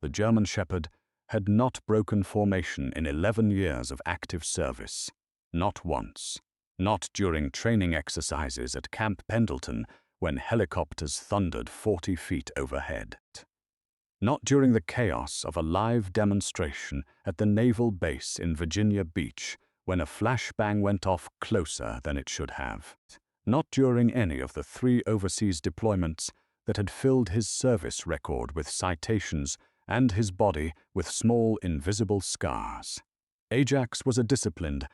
The German Shepherd had not broken formation in 11 years of active service. Not once. Not during training exercises at Camp Pendleton when helicopters thundered 40 feet overhead. Not during the chaos of a live demonstration at the naval base in Virginia Beach when a flashbang went off closer than it should have. Not during any of the 3 overseas deployments that had filled his service record with citations and his body with small invisible scars. Ajax was a disciplined,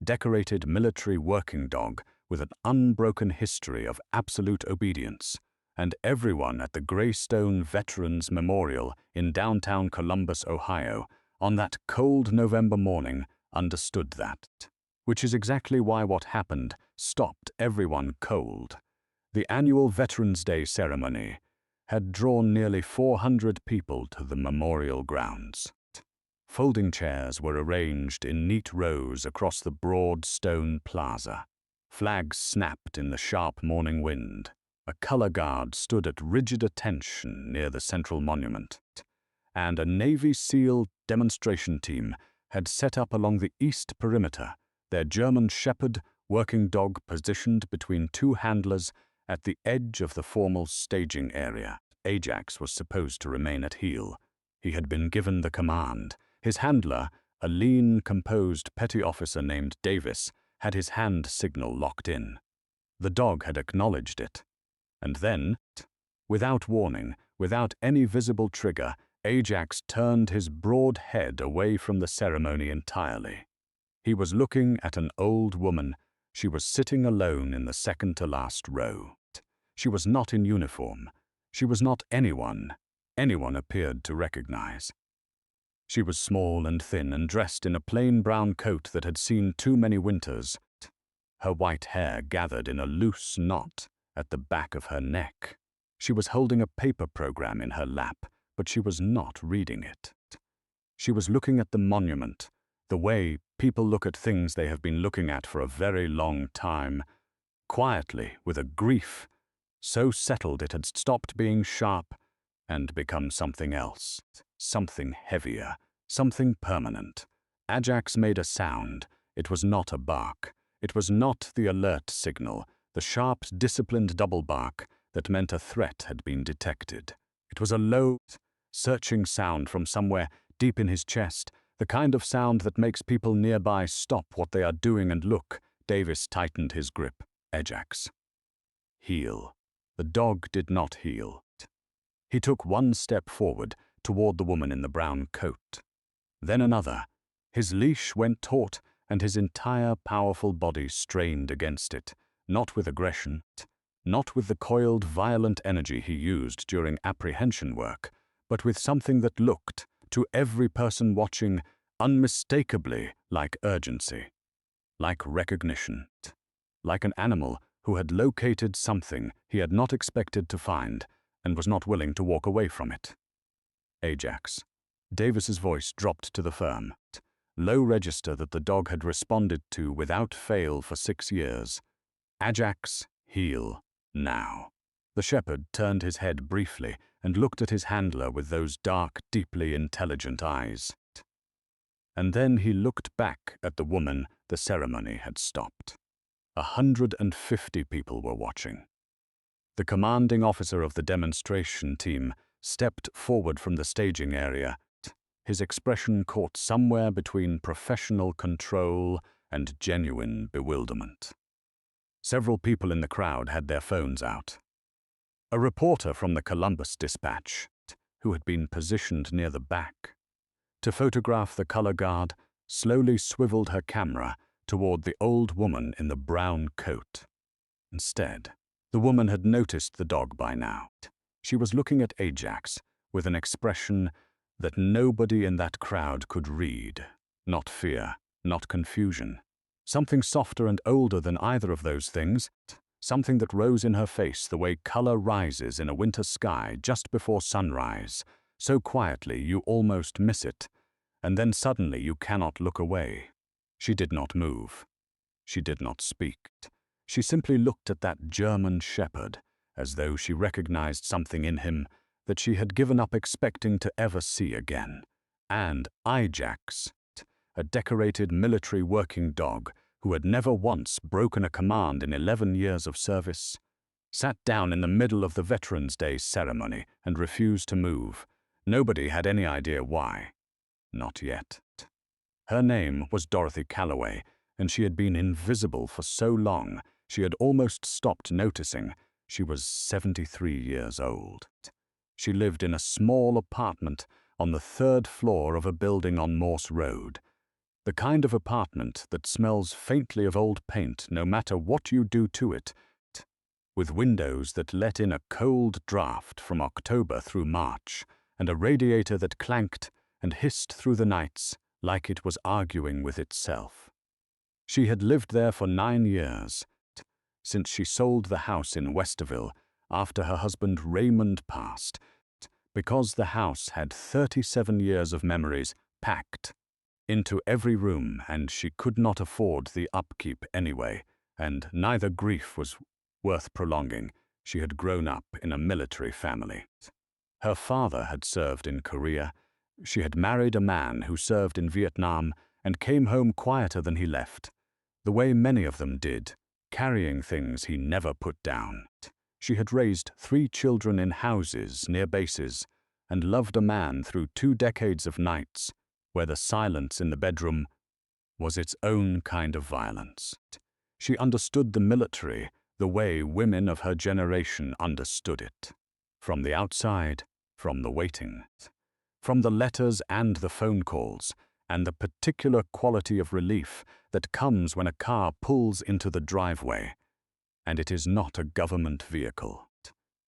decorated military working dog with an unbroken history of absolute obedience, and everyone at the Greystone Veterans Memorial in downtown Columbus, Ohio, on that cold November morning understood that, which is exactly why what happened stopped everyone cold. The annual Veterans Day ceremony had drawn nearly 400 people to the memorial grounds. Folding chairs were arranged in neat rows across the broad stone plaza. Flags snapped in the sharp morning wind. A color guard stood at rigid attention near the central monument, and a Navy SEAL demonstration team had set up along the east perimeter, their German Shepherd working dog positioned between 2 handlers at the edge of the formal staging area. Ajax was supposed to remain at heel. He had been given the command. His handler, a lean, composed petty officer named Davis, had his hand signal locked in. The dog had acknowledged it. And then, without warning, without any visible trigger, Ajax turned his broad head away from the ceremony entirely. He was looking at an old woman. She was sitting alone in the second-to-last row. She was not in uniform. She was not anyone appeared to recognize. She was small and thin and dressed in a plain brown coat that had seen too many winters. Her white hair gathered in a loose knot at the back of her neck. She was holding a paper program in her lap, but she was not reading it. She was looking at the monument, the way people look at things they have been looking at for a very long time, quietly, with a grief so settled it had stopped being sharp and become something else, something heavier, something permanent. Ajax made a sound. It was not a bark. It was not the alert signal, the sharp, disciplined double bark that meant a threat had been detected. It was a low, searching sound from somewhere deep in his chest, the kind of sound that makes people nearby stop what they are doing and look. Davis tightened his grip. Ajax. Heel. The dog did not heel. He took 1 step forward toward the woman in the brown coat. Then another. His leash went taut and his entire powerful body strained against it, not with aggression, not with the coiled, violent energy he used during apprehension work, but with something that looked, to every person watching, unmistakably like urgency, like recognition, like an animal who had located something he had not expected to find and was not willing to walk away from it. Ajax. Davis's voice dropped to the firm, low register that the dog had responded to without fail for 6 years. Ajax, heel, now. The shepherd turned his head briefly and looked at his handler with those dark, deeply intelligent eyes. And then he looked back at the woman the ceremony had stopped. 150 people were watching. The commanding officer of the demonstration team stepped forward from the staging area. His expression caught somewhere between professional control and genuine bewilderment. Several people in the crowd had their phones out. A reporter from the Columbus Dispatch, who had been positioned near the back, to photograph the color guard, slowly swiveled her camera toward the old woman in the brown coat. Instead, the woman had noticed the dog by now. She was looking at Ajax with an expression that nobody in that crowd could read. Not fear, not confusion. Something softer and older than either of those things. Something that rose in her face the way color rises in a winter sky just before sunrise, so quietly you almost miss it, and then suddenly you cannot look away. She did not move. She did not speak. She simply looked at that German shepherd, as though she recognized something in him that she had given up expecting to ever see again, and Ajax, a decorated military working dog who had never once broken a command in 11 years of service, sat down in the middle of the Veterans' Day ceremony and refused to move. Nobody had any idea why. Not yet. Her name was Dorothy Callaway, and she had been invisible for so long she had almost stopped noticing. She was 73 years old. She lived in a small apartment on the 3rd floor of a building on Morse Road. The kind of apartment that smells faintly of old paint no matter what you do to it, with windows that let in a cold draft from October through March, and a radiator that clanked and hissed through the nights like it was arguing with itself. She had lived there for 9 years, since she sold the house in Westerville after her husband Raymond passed, because the house had 37 years of memories packed into every room, and she could not afford the upkeep anyway, and neither grief was worth prolonging. She had grown up in a military family. Her father had served in Korea. She had married a man who served in Vietnam and came home quieter than he left, the way many of them did, carrying things he never put down. She had raised 3 children in houses near bases and loved a man through 2 decades of nights where the silence in the bedroom was its own kind of violence. She understood the military the way women of her generation understood it. From the outside, from the waiting, from the letters and the phone calls, and the particular quality of relief that comes when a car pulls into the driveway, and it is not a government vehicle.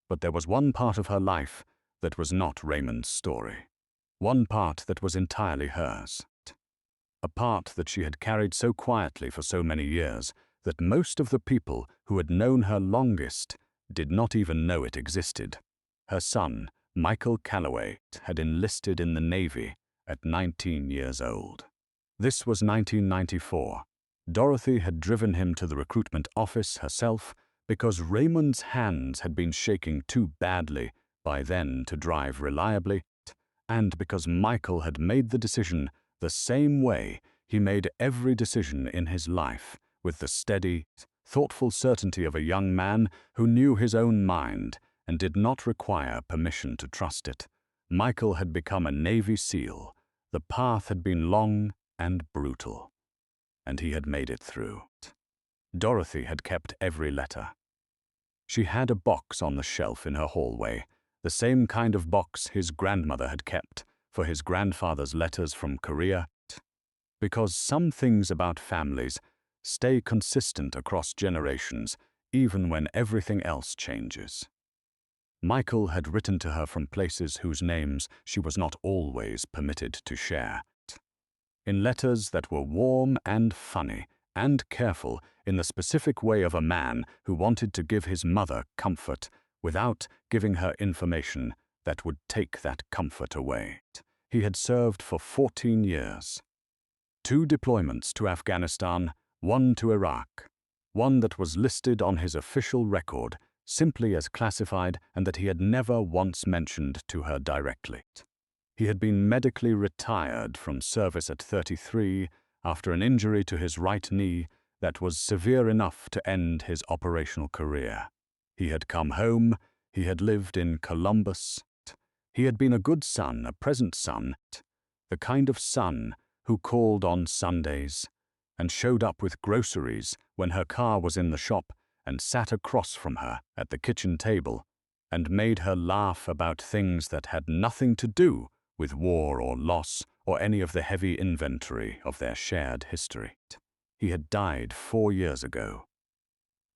But there was one part of her life that was not Raymond's story, one part that was entirely hers, a part that she had carried so quietly for so many years that most of the people who had known her longest did not even know it existed. Her son, Michael Callaway, had enlisted in the Navy at 19 years old. This was 1994. Dorothy had driven him to the recruitment office herself because Raymond's hands had been shaking too badly by then to drive reliably, and because Michael had made the decision the same way he made every decision in his life, with the steady, thoughtful certainty of a young man who knew his own mind and did not require permission to trust it. Michael had become a Navy SEAL. The path had been long and brutal, and he had made it through. Dorothy had kept every letter. She had a box on the shelf in her hallway, the same kind of box his grandmother had kept for his grandfather's letters from Korea, because some things about families stay consistent across generations, even when everything else changes. Michael had written to her from places whose names she was not always permitted to share, in letters that were warm and funny and careful in the specific way of a man who wanted to give his mother comfort without giving her information that would take that comfort away. He had served for 14 years. 2 deployments to Afghanistan, 1 to Iraq, one that was listed on his official record simply as classified and that he had never once mentioned to her directly. He had been medically retired from service at 33 after an injury to his right knee that was severe enough to end his operational career. He had come home, he had lived in Columbus. He had been a good son, a present son, the kind of son who called on Sundays and showed up with groceries when her car was in the shop and sat across from her at the kitchen table and made her laugh about things that had nothing to do with war or loss or any of the heavy inventory of their shared history. He had died 4 years ago.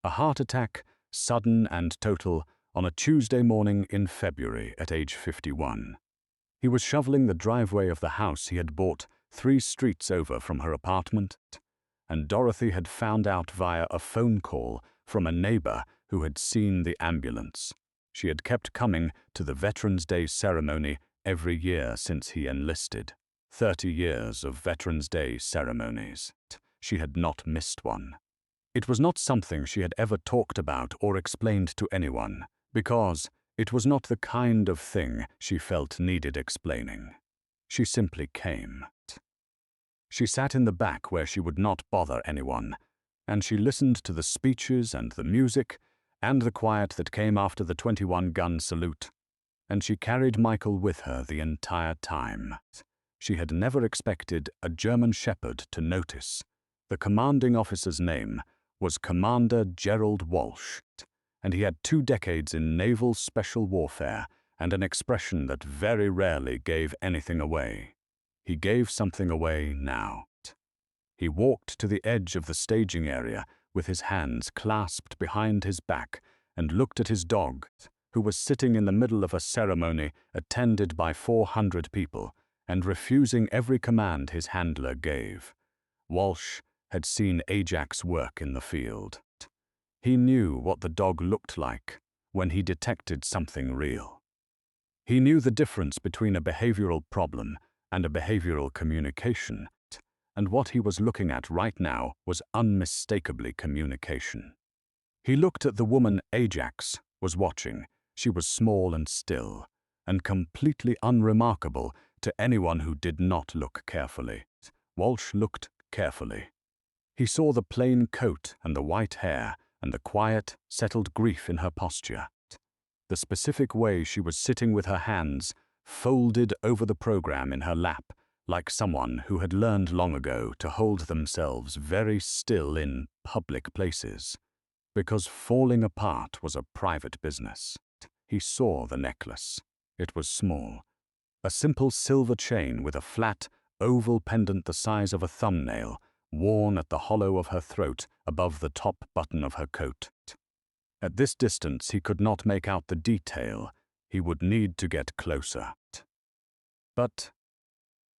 A heart attack, sudden and total, on a Tuesday morning in February at age 51. He was shoveling the driveway of the house he had bought 3 streets over from her apartment, and Dorothy had found out via a phone call from a neighbor who had seen the ambulance. She had kept coming to the Veterans' Day ceremony every year since he enlisted. 30 years of Veterans' Day ceremonies. She had not missed one. It was not something she had ever talked about or explained to anyone, because It was not the kind of thing she felt needed explaining. She simply came. She sat in the back where she would not bother anyone, and she listened to the speeches and the music and the quiet that came after the 21-gun salute, and she carried Michael with her the entire time. She had never expected a German shepherd to notice. The commanding officer's name was Commander Gerald Walsh, and he had 2 decades in naval special warfare and an expression that very rarely gave anything away. He gave something away now. He walked to the edge of the staging area with his hands clasped behind his back and looked at his dog, who was sitting in the middle of a ceremony attended by 400 people and refusing every command his handler gave. Walsh had seen Ajax work in the field. He knew what the dog looked like when he detected something real. He knew the difference between a behavioral problem and a behavioral communication, and what he was looking at right now was unmistakably communication. He looked at the woman Ajax was watching. She was small and still, and completely unremarkable to anyone who did not look carefully. Walsh looked carefully. He saw the plain coat and the white hair and the quiet, settled grief in her posture. The specific way she was sitting with her hands folded over the program in her lap, like someone who had learned long ago to hold themselves very still in public places, because falling apart was a private business. He saw the necklace. It was small, a simple silver chain with a flat, oval pendant the size of a thumbnail, worn at the hollow of her throat above the top button of her coat. At this distance he could not make out the detail. He would need to get closer. But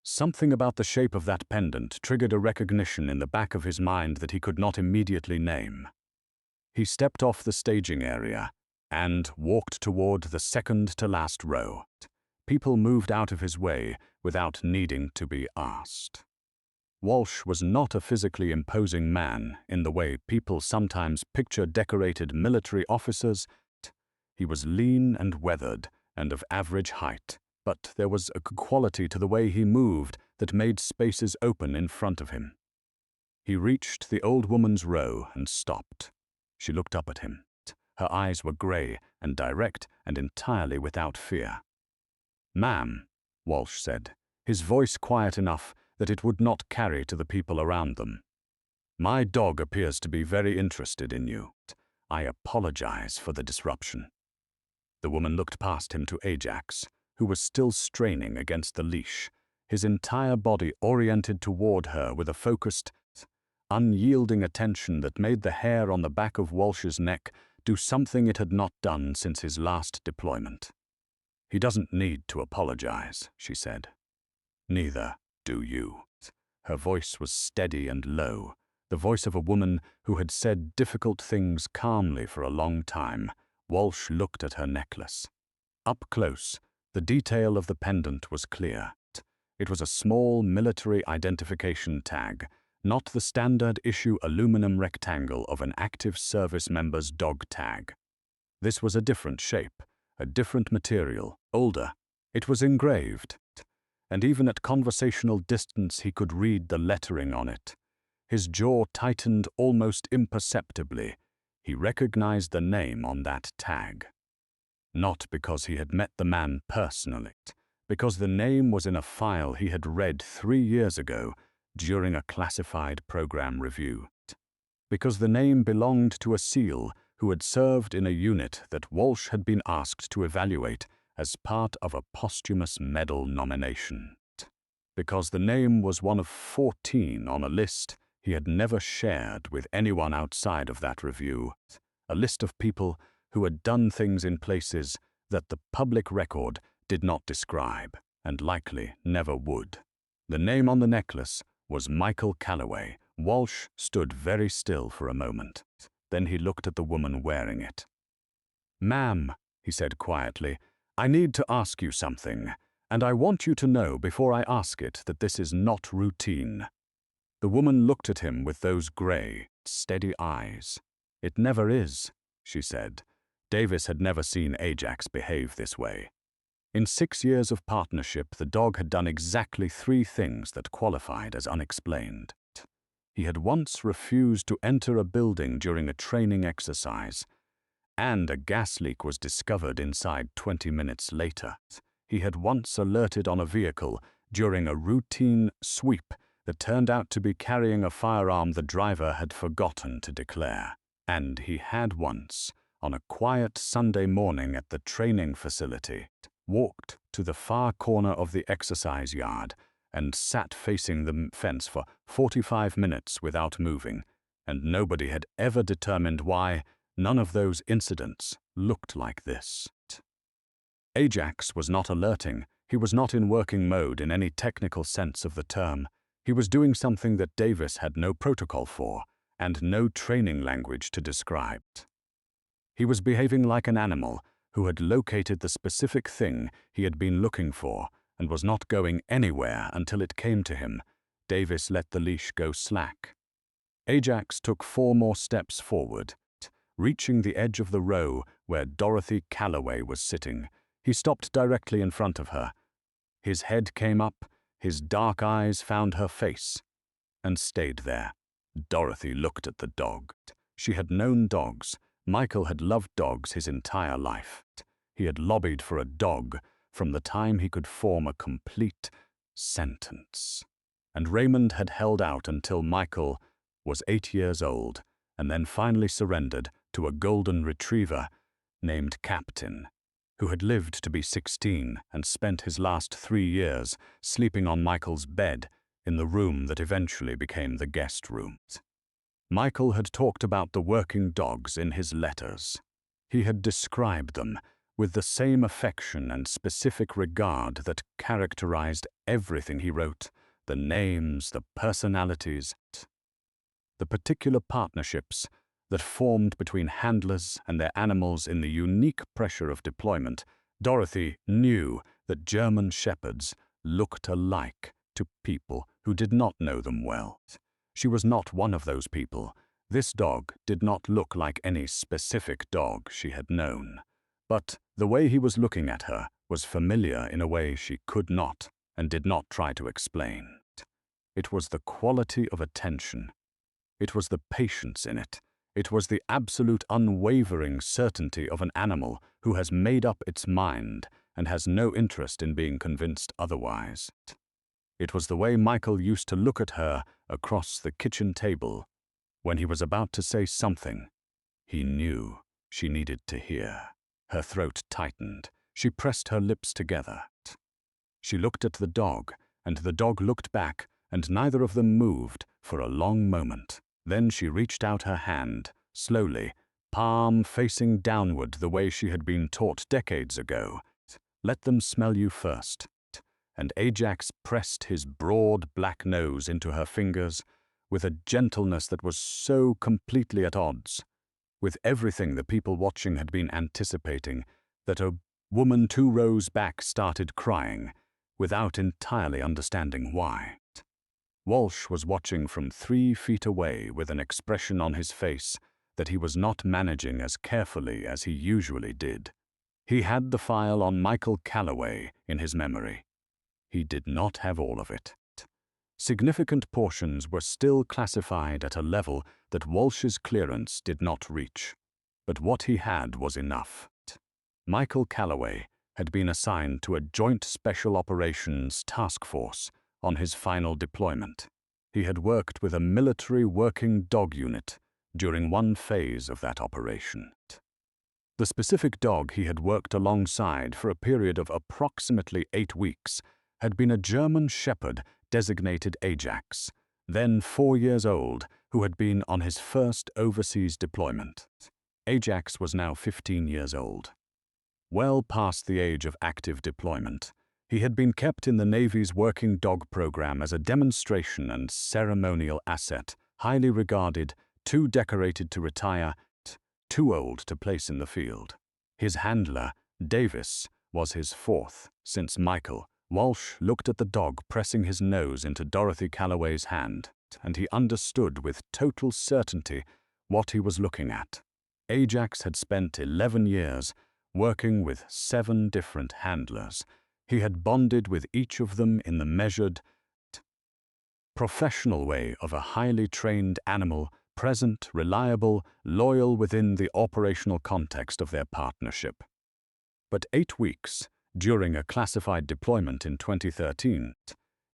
something about the shape of that pendant triggered a recognition in the back of his mind that he could not immediately name. He stepped off the staging area and walked toward the second-to-last row. People moved out of his way without needing to be asked. Walsh was not a physically imposing man in the way people sometimes picture decorated military officers. He was lean and weathered and of average height, but there was a quality to the way he moved that made spaces open in front of him. He reached the old woman's row and stopped. She looked up at him. Her eyes were gray and direct and entirely without fear. "Ma'am," Walsh said, his voice quiet enough that it would not carry to the people around them. "My dog appears to be very interested in you. I apologize for the disruption." The woman looked past him to Ajax, who was still straining against the leash, his entire body oriented toward her with a focused, unyielding attention that made the hair on the back of Walsh's neck do something it had not done since his last deployment. "He doesn't need to apologize," she said. "Neither do you." Her voice was steady and low, the voice of a woman who had said difficult things calmly for a long time. Walsh looked at her necklace. Up close, the detail of the pendant was clear. It was a small military identification tag, not the standard-issue aluminum rectangle of an active service member's dog tag. This was a different shape, a different material, older. It was engraved, and even at conversational distance he could read the lettering on it. His jaw tightened almost imperceptibly. He recognized the name on that tag. Not because he had met the man personally, because the name was in a file he had read 3 years ago during a classified program review. Because the name belonged to a SEAL who had served in a unit that Walsh had been asked to evaluate as part of a posthumous medal nomination. Because the name was one of 14 on a list he had never shared with anyone outside of that review, a list of people who had done things in places that the public record did not describe and likely never would. The name on the necklace was Michael Callaway. Walsh stood very still for a moment. Then he looked at the woman wearing it. "Ma'am," he said quietly, "I need to ask you something, and I want you to know before I ask it that this is not routine." The woman looked at him with those gray, steady eyes. "It never is," she said. Davis had never seen Ajax behave this way. In 6 years of partnership, the dog had done exactly 3 things that qualified as unexplained. He had once refused to enter a building during a training exercise, and a gas leak was discovered inside 20 minutes later. He had once alerted on a vehicle during a routine sweep that turned out to be carrying a firearm the driver had forgotten to declare. And he had once, on a quiet Sunday morning at the training facility, walked to the far corner of the exercise yard and sat facing the fence for 45 minutes without moving, and nobody had ever determined why none of those incidents looked like this. Ajax was not alerting. He was not in working mode in any technical sense of the term. He was doing something that Davis had no protocol for and no training language to describe. He was behaving like an animal who had located the specific thing he had been looking for and was not going anywhere until it came to him. Davis let the leash go slack. Ajax took 4 more steps forward. Reaching the edge of the row where Dorothy Callaway was sitting, he stopped directly in front of her. His head came up, his dark eyes found her face, and stayed there. Dorothy looked at the dog. She had known dogs. Michael had loved dogs his entire life. He had lobbied for a dog from the time he could form a complete sentence. And Raymond had held out until Michael was 8 years old, and then finally surrendered to a golden retriever named Captain, who had lived to be 16 and spent his last 3 years sleeping on Michael's bed in the room that eventually became the guest room. Michael had talked about the working dogs in his letters. He had described them with the same affection and specific regard that characterized everything he wrote, the names, the personalities, the particular partnerships that formed between handlers and their animals in the unique pressure of deployment. Dorothy knew that German shepherds looked alike to people who did not know them well. She was not one of those people. This dog did not look like any specific dog she had known. But the way he was looking at her was familiar in a way she could not and did not try to explain. It was the quality of attention. It was the patience in it. It was the absolute unwavering certainty of an animal who has made up its mind and has no interest in being convinced otherwise. It was the way Michael used to look at her across the kitchen table when he was about to say something he knew she needed to hear. Her throat tightened. She pressed her lips together. She looked at the dog, and the dog looked back, and neither of them moved for a long moment. Then she reached out her hand, slowly, palm facing downward the way she had been taught decades ago. "Let them smell you first." And Ajax pressed his broad black nose into her fingers with a gentleness that was so completely at odds with everything the people watching had been anticipating that a woman 2 rows back started crying without entirely understanding why. Walsh was watching from 3 feet away with an expression on his face that he was not managing as carefully as he usually did. He had the file on Michael Callaway in his memory. He did not have all of it. Significant portions were still classified at a level that Walsh's clearance did not reach, but what he had was enough. Michael Callaway had been assigned to a Joint Special Operations Task Force on his final deployment. He had worked with a military working dog unit during one phase of that operation. The specific dog he had worked alongside for a period of approximately 8 weeks had been a German shepherd designated Ajax, then 4 years old, who had been on his first overseas deployment. Ajax was now 15 years old. Well past the age of active deployment, he had been kept in the Navy's working dog program as a demonstration and ceremonial asset, highly regarded, too decorated to retire, too old to place in the field. His handler, Davis, was his 4th since Michael. Walsh looked at the dog pressing his nose into Dorothy Callaway's hand, and he understood with total certainty what he was looking at. Ajax had spent 11 years working with 7 different handlers. He had bonded with each of them in the measured, professional way of a highly trained animal, present, reliable, loyal within the operational context of their partnership. But 8 weeks, during a classified deployment in 2013,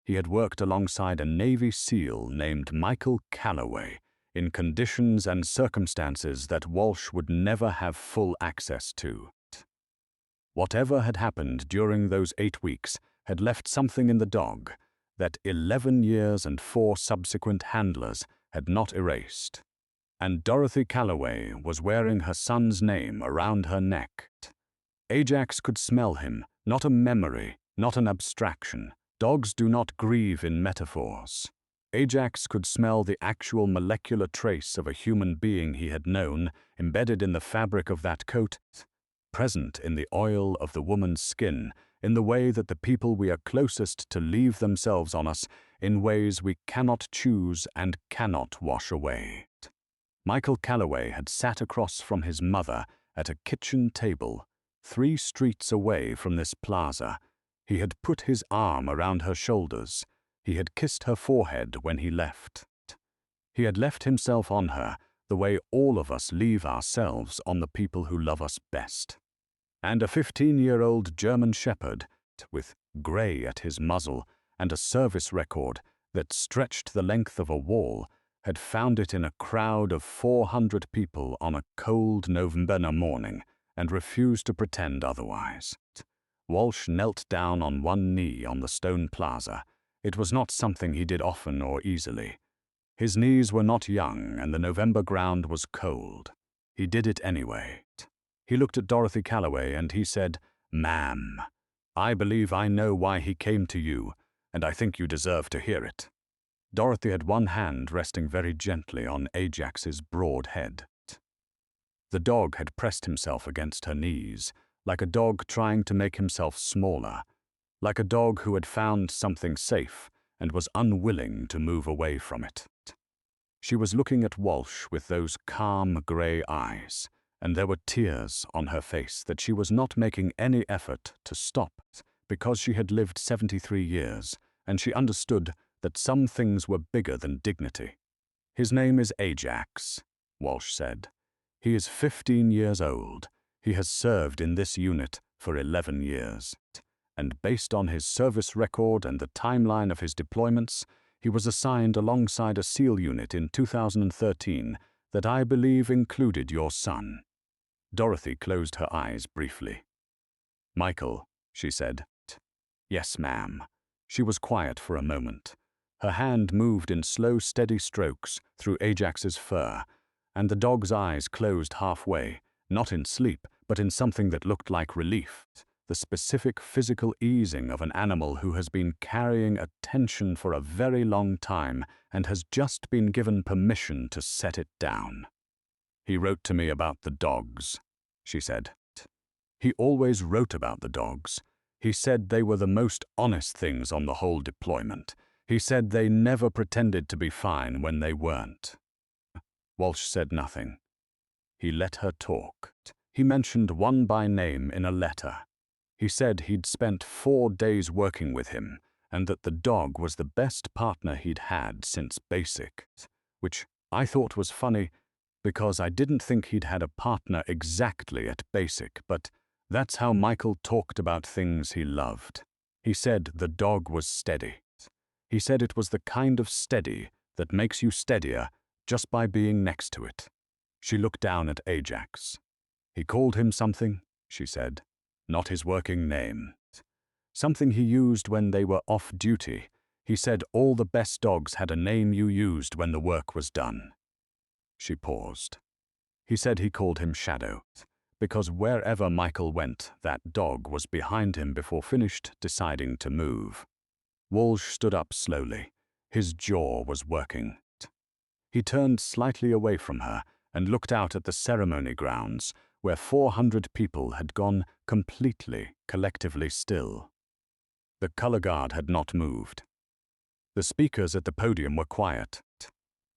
he had worked alongside a Navy SEAL named Michael Callaway in conditions and circumstances that Walsh would never have full access to. Whatever had happened during those 8 weeks had left something in the dog that 11 years and 4 subsequent handlers had not erased. And Dorothy Callaway was wearing her son's name around her neck. Ajax could smell him, not a memory, not an abstraction. Dogs do not grieve in metaphors. Ajax could smell the actual molecular trace of a human being he had known, embedded in the fabric of that coat, present in the oil of the woman's skin, in the way that the people we are closest to leave themselves on us in ways we cannot choose and cannot wash away. Michael Callaway had sat across from his mother at a kitchen table, 3 streets away from this plaza. He had put his arm around her shoulders. He had kissed her forehead when he left. He had left himself on her the way all of us leave ourselves on the people who love us best. And a 15-year-old German shepherd, with grey at his muzzle and a service record that stretched the length of a wall, had found it in a crowd of 400 people on a cold November morning and refused to pretend otherwise. Walsh knelt down on one knee on the stone plaza. It was not something he did often or easily. His knees were not young and the November ground was cold. He did it anyway. He looked at Dorothy Callaway and he said, "Ma'am, I believe I know why he came to you, and I think you deserve to hear it." Dorothy had one hand resting very gently on Ajax's broad head. The dog had pressed himself against her knees, like a dog trying to make himself smaller, like a dog who had found something safe and was unwilling to move away from it. She was looking at Walsh with those calm grey eyes, and there were tears on her face that she was not making any effort to stop because she had lived 73 years, and she understood that some things were bigger than dignity. "His name is Ajax," Walsh said. "He is 15 years old. He has served in this unit for 11 years. And based on his service record and the timeline of his deployments, he was assigned alongside a SEAL unit in 2013 that I believe included your son." Dorothy closed her eyes briefly. "Michael," she said. "Yes, ma'am." She was quiet for a moment. Her hand moved in slow, steady strokes through Ajax's fur, and the dog's eyes closed halfway, not in sleep, but in something that looked like relief, the specific physical easing of an animal who has been carrying a tension for a very long time and has just been given permission to set it down. "He wrote to me about the dogs," she said. "He always wrote about the dogs. He said they were the most honest things on the whole deployment. He said they never pretended to be fine when they weren't." Walsh said nothing. He let her talk. He mentioned one by name in a letter. He said he'd spent 4 days working with him and that the dog was the best partner he'd had since basic, which I thought was funny because I didn't think he'd had a partner exactly at basic, but that's how Michael talked about things he loved. He said the dog was steady. He said it was the kind of steady that makes you steadier just by being next to it. She looked down at Ajax. "He called him something," she said. "Not his working name. Something he used when they were off duty. He said all the best dogs had a name you used when the work was done." She paused. "He said he called him Shadow, because wherever Michael went, that dog was behind him before finished deciding to move." Walsh stood up slowly. His jaw was working. He turned slightly away from her and looked out at the ceremony grounds, where 400 people had gone completely, collectively still. The color guard had not moved. The speakers at the podium were quiet.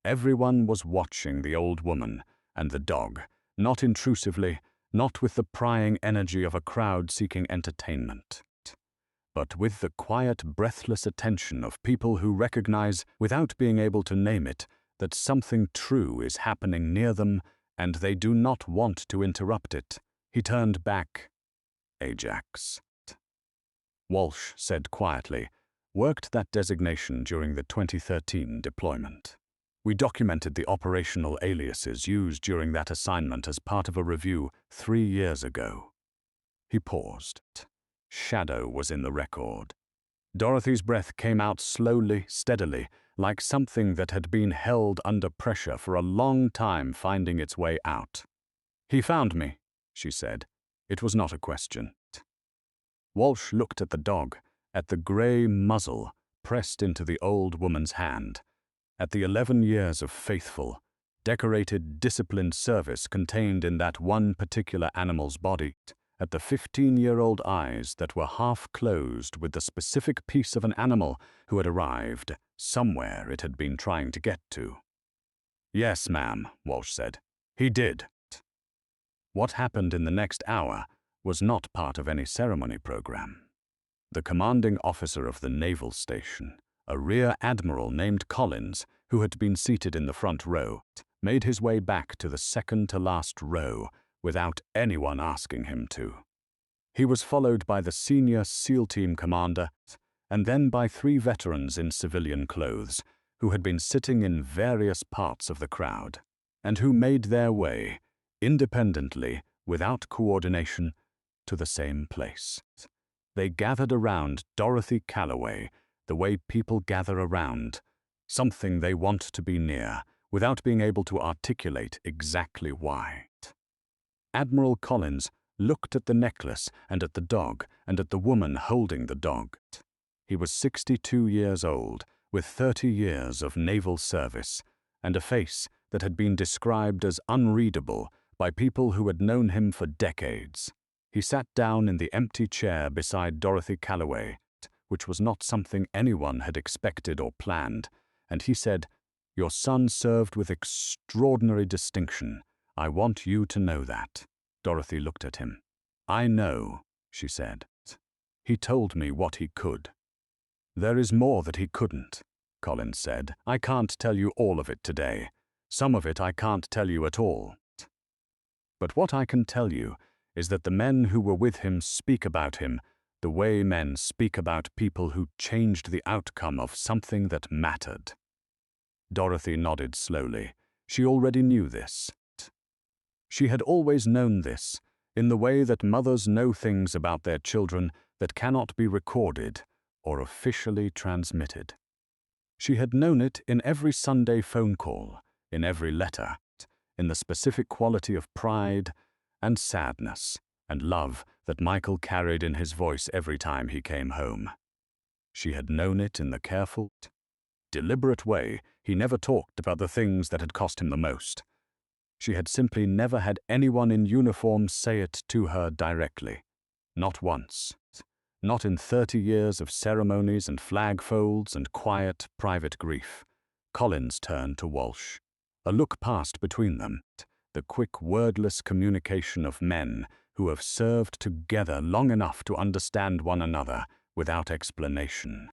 Everyone was watching the old woman and the dog, Not intrusively, not with the prying energy of a crowd seeking entertainment, but with the quiet, breathless attention of people who recognize, without being able to name it, that something true is happening near them and they do not want to interrupt it. He turned back. Ajax. Walsh said quietly, worked that designation during the 2013 deployment. We documented the operational aliases used during that assignment as part of a review 3 years ago. He paused. Shadow was in the record. Dorothy's breath came out slowly, steadily, like something that had been held under pressure for a long time finding its way out. He found me, she said. It was not a question. Walsh looked at the dog, at the grey muzzle pressed into the old woman's hand, at the 11 years of faithful, decorated, disciplined service contained in that one particular animal's body, at the 15-year-old eyes that were half closed with the specific piece of an animal who had arrived somewhere it had been trying to get to. Yes, ma'am, Walsh said. He did. What happened in the next hour was not part of any ceremony program. The commanding officer of the naval station, a rear admiral named Collins, who had been seated in the front row, made his way back to the second-to-last row without anyone asking him to. He was followed by the senior SEAL team commander and then by 3 veterans in civilian clothes who had been sitting in various parts of the crowd and who made their way, independently, without coordination, to the same place. They gathered around Dorothy Callaway the way people gather around something they want to be near, without being able to articulate exactly why. Admiral Collins looked at the necklace and at the dog and at the woman holding the dog. He was 62 years old, with 30 years of naval service, and a face that had been described as unreadable by people who had known him for decades. He sat down in the empty chair beside Dorothy Callaway, which was not something anyone had expected or planned, and he said, "Your son served with extraordinary distinction. I want you to know that." Dorothy looked at him. "I know," she said. "He told me what he could." "There is more that he couldn't," Collins said. "I can't tell you all of it today. Some of it I can't tell you at all. But what I can tell you is that the men who were with him speak about him the way men speak about people who changed the outcome of something that mattered." Dorothy nodded slowly. She already knew this. She had always known this, in the way that mothers know things about their children that cannot be recorded or officially transmitted. She had known it in every Sunday phone call, in every letter, in the specific quality of pride and sadness and love that Michael carried in his voice every time he came home. She had known it in the careful, deliberate way he never talked about the things that had cost him the most. She had simply never had anyone in uniform say it to her directly. Not once. Not in 30 years of ceremonies and flag folds and quiet, private grief. Collins turned to Walsh. A look passed between them, the quick, wordless communication of men who have served together long enough to understand one another without explanation.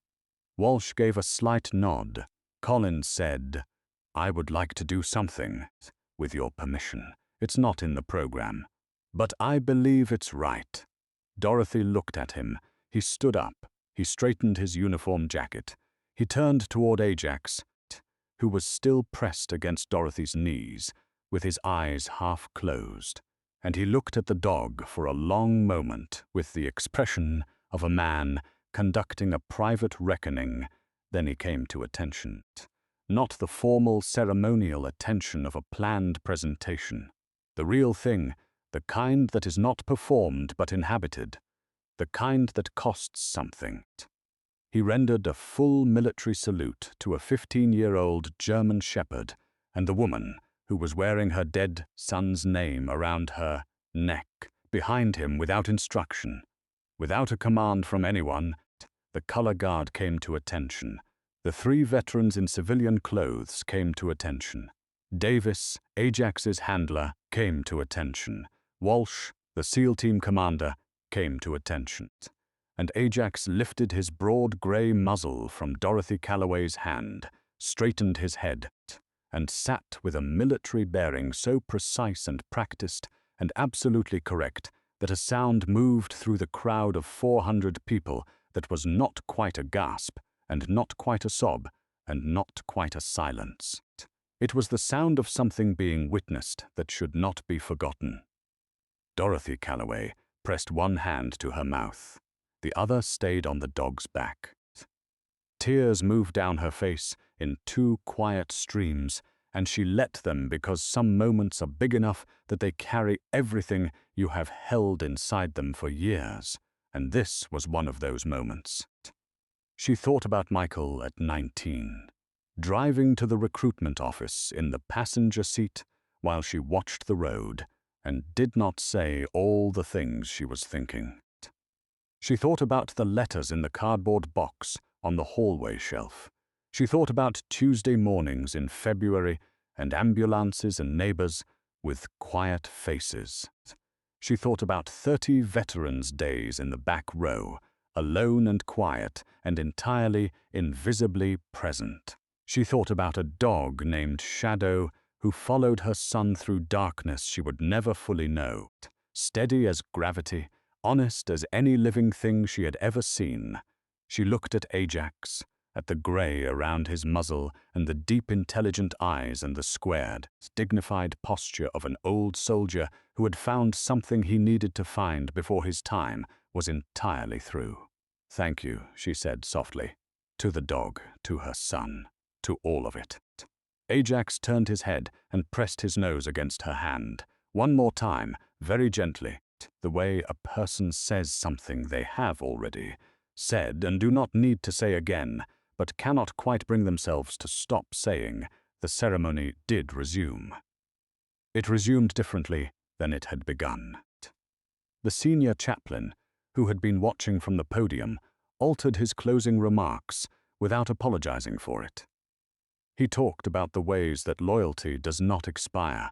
Walsh gave a slight nod. Collins said, "I would like to do something, with your permission. It's not in the program, but I believe it's right." Dorothy looked at him. He stood up. He straightened his uniform jacket. He turned toward Ajax, who was still pressed against Dorothy's knees, with his eyes half closed, and he looked at the dog for a long moment with the expression of a man conducting a private reckoning. Then he came to attention. Not the formal ceremonial attention of a planned presentation. The real thing, the kind that is not performed but inhabited. The kind that costs something. He rendered a full military salute to a 15-year-old German shepherd and the woman who was wearing her dead son's name around her neck, behind him without instruction. Without a command from anyone, the color guard came to attention. The 3 veterans in civilian clothes came to attention. Davis, Ajax's handler, came to attention. Walsh, the SEAL team commander, came to attention. And Ajax lifted his broad grey muzzle from Dorothy Callaway's hand, straightened his head, and sat with a military bearing so precise and practiced and absolutely correct that a sound moved through the crowd of 400 people that was not quite a gasp, and not quite a sob, and not quite a silence. It was the sound of something being witnessed that should not be forgotten. Dorothy Callaway pressed one hand to her mouth. The other stayed on the dog's back. Tears moved down her face in 2 quiet streams, and she let them because some moments are big enough that they carry everything you have held inside them for years, and this was one of those moments. She thought about Michael at 19, driving to the recruitment office in the passenger seat while she watched the road and did not say all the things she was thinking. She thought about the letters in the cardboard box on the hallway shelf. She thought about Tuesday mornings in February and ambulances and neighbors with quiet faces. She thought about 30 Veterans' Days in the back row, alone and quiet and entirely invisibly present. She thought about a dog named Shadow who followed her son through darkness she would never fully know, steady as gravity, honest as any living thing she had ever seen. She looked at Ajax, at the grey around his muzzle and the deep intelligent eyes and the squared, dignified posture of an old soldier who had found something he needed to find before his time was entirely through. "Thank you," she said softly, to the dog, to her son, to all of it. Ajax turned his head and pressed his nose against her hand. One more time, very gently, the way a person says something they have already said and do not need to say again, but cannot quite bring themselves to stop saying. The ceremony did resume. It resumed differently than it had begun. The senior chaplain, who had been watching from the podium, altered his closing remarks without apologizing for it. He talked about the ways that loyalty does not expire.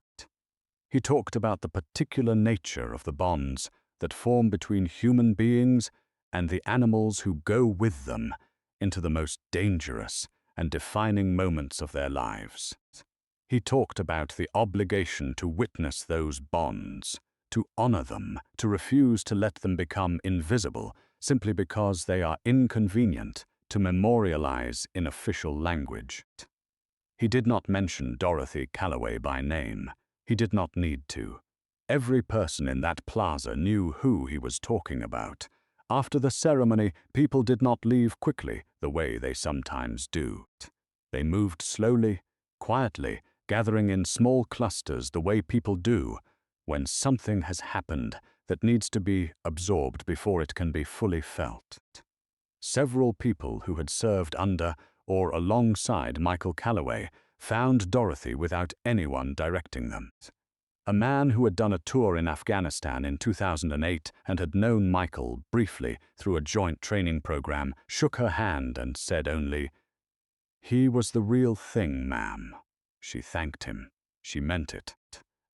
He talked about the particular nature of the bonds that form between human beings and the animals who go with them into the most dangerous and defining moments of their lives. He talked about the obligation to witness those bonds, to honor them, to refuse to let them become invisible simply because they are inconvenient to memorialize in official language. He did not mention Dorothy Callaway by name. He did not need to. Every person in that plaza knew who he was talking about. After the ceremony, people did not leave quickly the way they sometimes do. They moved slowly, quietly, gathering in small clusters the way people do when something has happened that needs to be absorbed before it can be fully felt. Several people who had served under or alongside Michael Callaway found Dorothy without anyone directing them. A man who had done a tour in Afghanistan in 2008 and had known Michael briefly through a joint training program shook her hand and said only, "He was the real thing, ma'am." She thanked him. She meant it.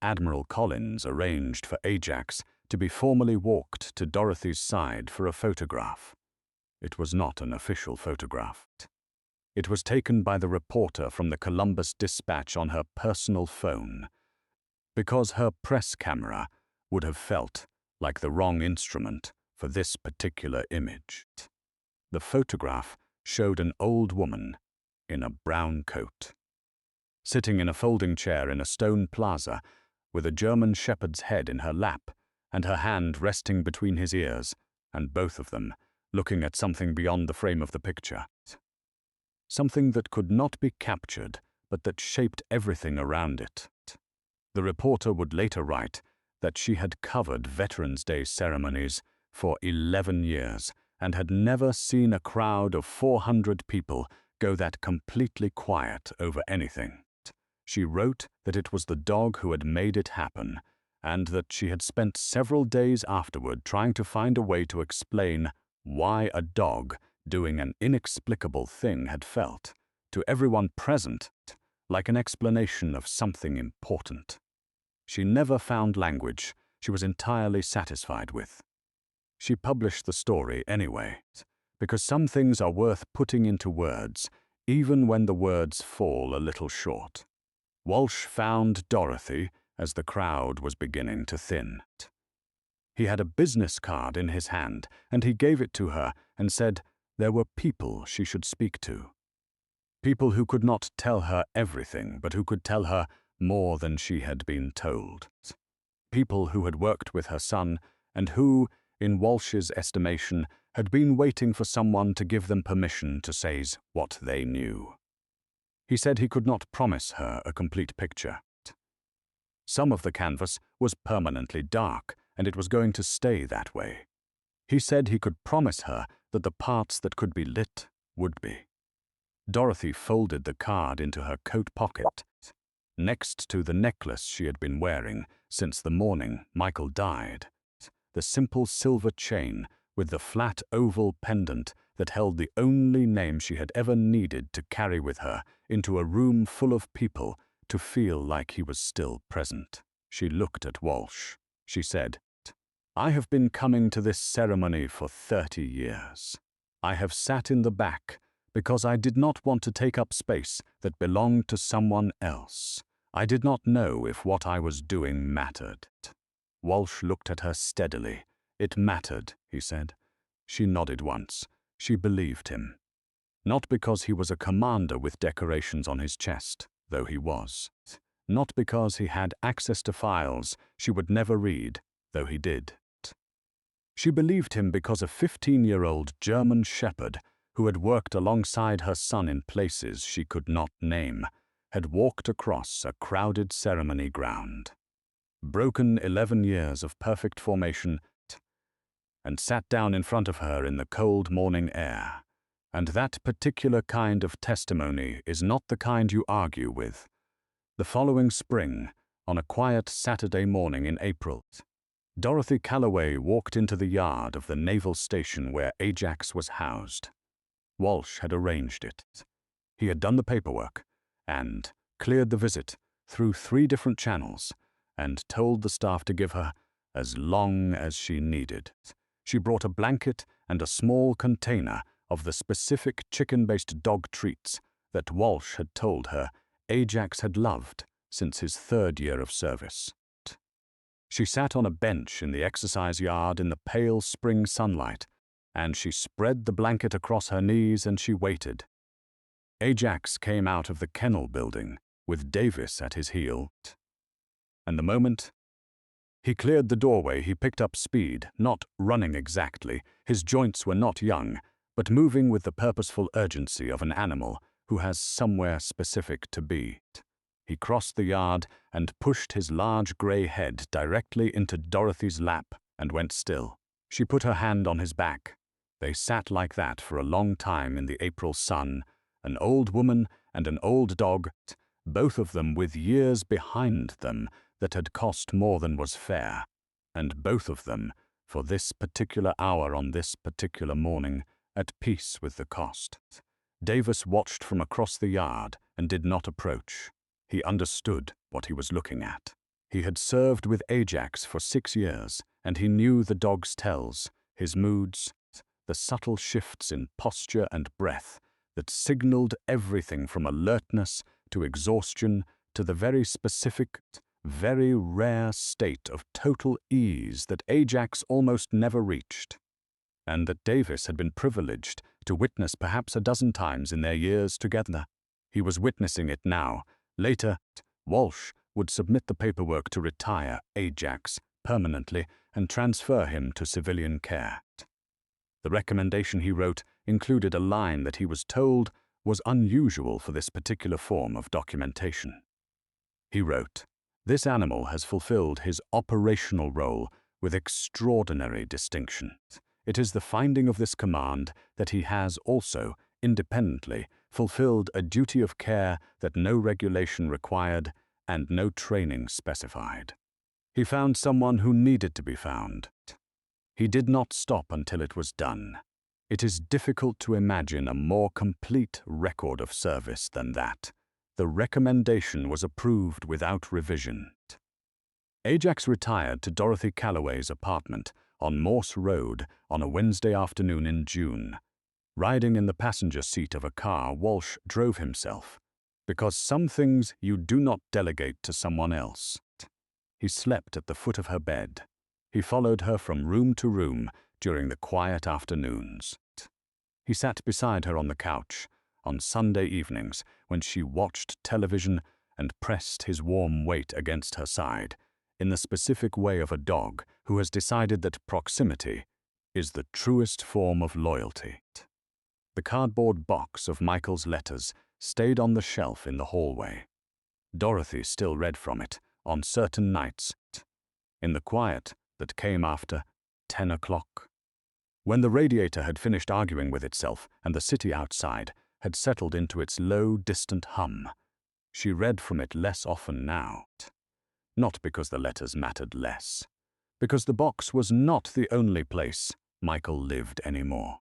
Admiral Collins arranged for Ajax to be formally walked to Dorothy's side for a photograph. It was not an official photograph. It was taken by the reporter from the Columbus Dispatch on her personal phone, because her press camera would have felt like the wrong instrument for this particular image. The photograph showed an old woman in a brown coat, sitting in a folding chair in a stone plaza with a German shepherd's head in her lap and her hand resting between his ears, and both of them looking at something beyond the frame of the picture. Something that could not be captured, but that shaped everything around it. The reporter would later write that she had covered Veterans' Day ceremonies for 11 years and had never seen a crowd of 400 people go that completely quiet over anything. She wrote that it was the dog who had made it happen, and that she had spent several days afterward trying to find a way to explain why a dog doing an inexplicable thing had felt, to everyone present, like an explanation of something important. she never found language she was entirely satisfied with. She published the story anyway, because some things are worth putting into words, even when the words fall a little short. Walsh found Dorothy as the crowd was beginning to thin. He had a business card in his hand, and he gave it to her and said there were people she should speak to. People who could not tell her everything, but who could tell her more than she had been told. People who had worked with her son, and who, in Walsh's estimation, had been waiting for someone to give them permission to say what they knew. He said he could not promise her a complete picture. Some of the canvas was permanently dark, and it was going to stay that way. He said he could promise her that the parts that could be lit would be. Dorothy folded the card into her coat pocket, next to the necklace she had been wearing since the morning Michael died, the simple silver chain with the flat oval pendant that held the only name she had ever needed to carry with her into a room full of people to feel like he was still present. She looked at Walsh. She said, "I have been coming to this ceremony for 30 years. I have sat in the back because I did not want to take up space that belonged to someone else. I did not know if what I was doing mattered." Walsh looked at her steadily. "It mattered," he said. She nodded once. She believed him. Not because he was a commander with decorations on his chest, though he was. Not because he had access to files she would never read, though he did. She believed him because a 15-year-old German shepherd who had worked alongside her son in places she could not name had walked across a crowded ceremony ground, broken 11 years of perfect formation, and sat down in front of her in the cold morning air. And that particular kind of testimony is not the kind you argue with. The following spring, on a quiet Saturday morning in April, Dorothy Callaway walked into the yard of the naval station where Ajax was housed. Walsh had arranged it. He had done the paperwork and cleared the visit through 3 different channels and told the staff to give her as long as she needed. She brought a blanket and a small container of the specific chicken-based dog treats that Walsh had told her Ajax had loved since his 3rd year of service. She sat on a bench in the exercise yard in the pale spring sunlight, and she spread the blanket across her knees and she waited. Ajax came out of the kennel building with Davis at his heel, and the moment he cleared the doorway, he picked up speed, not running exactly. His joints were not young, but moving with the purposeful urgency of an animal who has somewhere specific to be. He crossed the yard and pushed his large gray head directly into Dorothy's lap and went still. She put her hand on his back. They sat like that for a long time in the April sun, an old woman and an old dog, both of them with years behind them that had cost more than was fair, and both of them, for this particular hour on this particular morning, at peace with the cost. Davis watched from across the yard and did not approach. He understood what he was looking at. He had served with Ajax for 6 years, and he knew the dog's tells, his moods, the subtle shifts in posture and breath that signaled everything from alertness to exhaustion to the very specific, very rare state of total ease that Ajax almost never reached, and that Davis had been privileged to witness perhaps a dozen times in their years together. He was witnessing it now. Later, Walsh would submit the paperwork to retire Ajax permanently and transfer him to civilian care. The recommendation he wrote included a line that he was told was unusual for this particular form of documentation. He wrote, "This animal has fulfilled his operational role with extraordinary distinction. It is the finding of this command that he has also, independently, fulfilled a duty of care that no regulation required and no training specified. He found someone who needed to be found. He did not stop until it was done. It is difficult to imagine a more complete record of service than that. The recommendation was approved without revision." Ajax retired to Dorothy Callaway's apartment on Morse Road on a Wednesday afternoon in June. Riding in the passenger seat of a car Walsh drove himself, because some things you do not delegate to someone else. He slept at the foot of her bed. He followed her from room to room during the quiet afternoons. He sat beside her on the couch on Sunday evenings when she watched television and pressed his warm weight against her side, in the specific way of a dog who has decided that proximity is the truest form of loyalty. The cardboard box of Michael's letters stayed on the shelf in the hallway. Dorothy still read from it on certain nights, in the quiet that came after 10 o'clock. When the radiator had finished arguing with itself and the city outside had settled into its low, distant hum, she read from it less often now. Not because the letters mattered less, because the box was not the only place Michael lived anymore.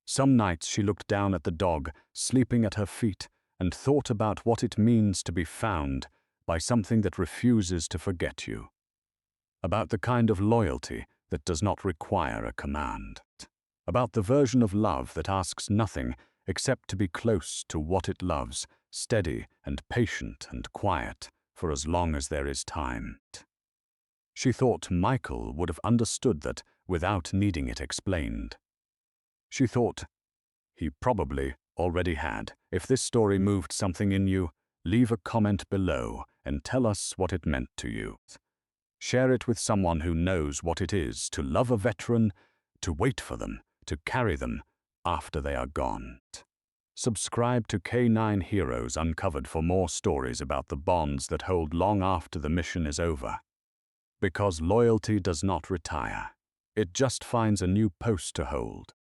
Some nights she looked down at the dog sleeping at her feet and thought about what it means to be found by something that refuses to forget you, about the kind of loyalty that does not require a command, about the version of love that asks nothing except to be close to what it loves, steady and patient and quiet for as long as there is time. She thought Michael would have understood that without needing it explained. She thought he probably already had. If this story moved something in you, leave a comment below and tell us what it meant to you. Share it with someone who knows what it is to love a veteran, to wait for them, to carry them after they are gone. Subscribe to K9 Heroes Uncovered for more stories about the bonds that hold long after the mission is over. Because loyalty does not retire. It just finds a new post to hold.